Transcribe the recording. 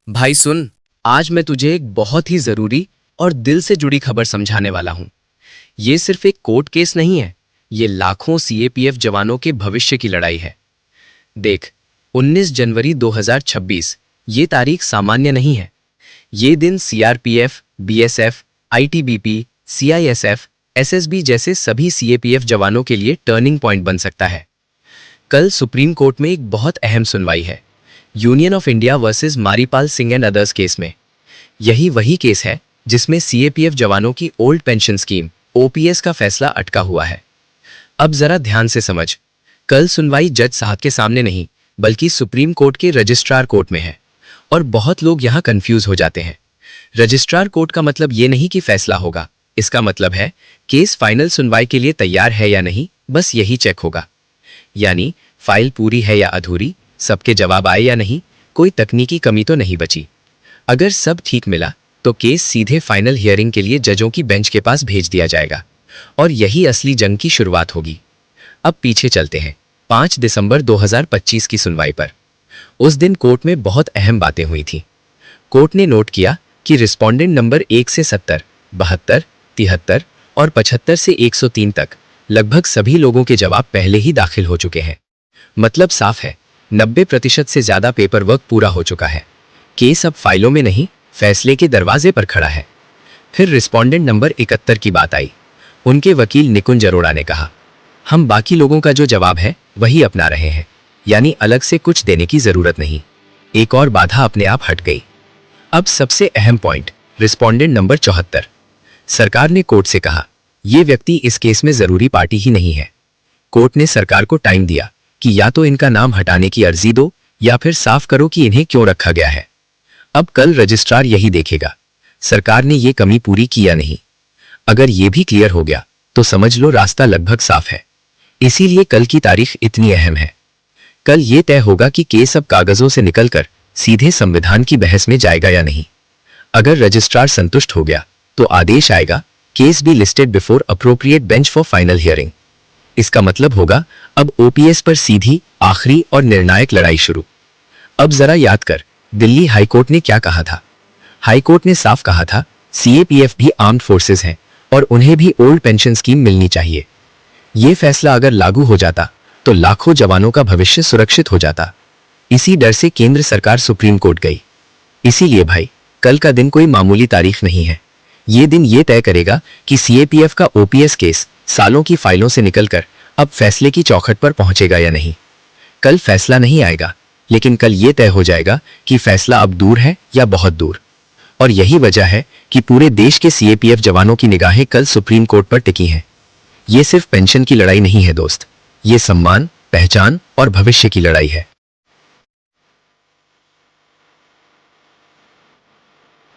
भाई सुन, आज मैं तुझे एक बहुत ही जरूरी और दिल से जुड़ी खबर समझाने वाला हूं। ये सिर्फ एक कोर्ट केस नहीं है, ये लाखों सीएपीएफ जवानों के भविष्य की लड़ाई है। देख, 19 जनवरी 2026, ये तारीख सामान्य नहीं है। ये दिन CRPF, BSF, ITBP, CISF, SSB जैसे सभी सीएपीएफ जवानों के लिए टर्निंग पॉइंट बन सकता है। कल सुप्रीम कोर्ट में एक बहुत अहम सुनवाई है, union of India versus Maripal Singh and others case में। यही वही केस है जिसमें सीएपीएफ जवानों की ओल्ड पेंशन स्कीम ओपीएस का फैसला अटका हुआ है। अब जरा ध्यान से समझ, कल सुनवाई जज साहब के सामने नहीं बल्कि सुप्रीम कोर्ट के रजिस्ट्रार कोर्ट में है। और बहुत लोग यहाँ कंफ्यूज हो जाते हैं। रजिस्ट्रार कोर्ट का मतलब ये नहीं कि फैसला होगा, इसका मतलब है केस फाइनल सुनवाई के लिए तैयार है या नहीं, बस यही चेक होगा। यानी फाइल पूरी है या अधूरी, सबके जवाब आए या नहीं, कोई तकनीकी कमी तो नहीं बची। अगर सब ठीक मिला तो केस सीधे फाइनल हियरिंग के लिए जजों की बेंच के पास भेज दिया जाएगा और यही असली जंग की शुरुआत होगी। अब पीछे चलते हैं 5 दिसंबर 2025 की सुनवाई पर। उस दिन कोर्ट में बहुत अहम बातें हुई थी। कोर्ट ने नोट किया कि रिस्पोंडेंट नंबर 1 से 70, 72, 73 और 75 से 103 तक लगभग सभी लोगों के जवाब पहले ही दाखिल हो चुके हैं। मतलब साफ है, 90% से ज्यादा पेपर वर्क पूरा हो चुका है। केस अब फाइलों में नहीं, फैसले के दरवाजे पर खड़ा है। फिर रिस्पोंडेंट नंबर 71 की बात आई। उनके वकील निकुंज अरोड़ा ने कहा, हम बाकी लोगों का जो जवाब है वही अपना रहे हैं, यानी अलग से कुछ देने की जरूरत नहीं। एक और बाधा अपने आप हट गई। अब सबसे अहम पॉइंट, रिस्पोंडेंट नंबर 74। सरकार ने कोर्ट से कहा, यह व्यक्ति इस केस में जरूरी पार्टी ही नहीं है। कोर्ट ने सरकार को टाइम दिया कि या तो इनका नाम हटाने की अर्जी दो या फिर साफ करो कि इन्हें क्यों रखा गया है। अब कल रजिस्ट्रार यही देखेगा, सरकार ने ये कमी पूरी की या नहीं। अगर ये भी क्लियर हो गया तो समझ लो रास्ता लगभग साफ है। इसीलिए कल की तारीख इतनी अहम है। कल ये तय होगा कि केस अब कागजों से निकलकर सीधे संविधान की बहस में जाएगा या नहीं। अगर रजिस्ट्रार संतुष्ट हो गया तो आदेश आएगा, case be listed before appropriate bench for final hearing. इसका मतलब होगा अब ओपीएस पर सीधी, आखिरी और निर्णायक लड़ाई शुरू। अब जरा याद कर, दिल्ली हाईकोर्ट ने क्या कहा था। हाईकोर्ट ने साफ कहा था, सीएपीएफ भी आर्म्ड फोर्सेस हैं और उन्हें भी ओल्ड पेंशन स्कीम मिलनी चाहिए। यह फैसला अगर लागू हो जाता तो लाखों जवानों का भविष्य सुरक्षित हो जाता। इसी डर से केंद्र सरकार सुप्रीम कोर्ट गई। इसीलिए भाई, कल का दिन कोई मामूली तारीख नहीं है। ये दिन ये तय करेगा कि सीएपीएफ का ओपीएस केस सालों की फाइलों से निकलकर अब फैसले की चौखट पर पहुंचेगा या नहीं। कल फैसला नहीं आएगा, लेकिन कल ये तय हो जाएगा कि फैसला अब दूर है या बहुत दूर। और यही वजह है कि पूरे देश के सीएपीएफ जवानों की निगाहें कल सुप्रीम कोर्ट पर टिकी हैं। ये सिर्फ पेंशन की लड़ाई नहीं है दोस्त, ये सम्मान, पहचान और भविष्य की लड़ाई है।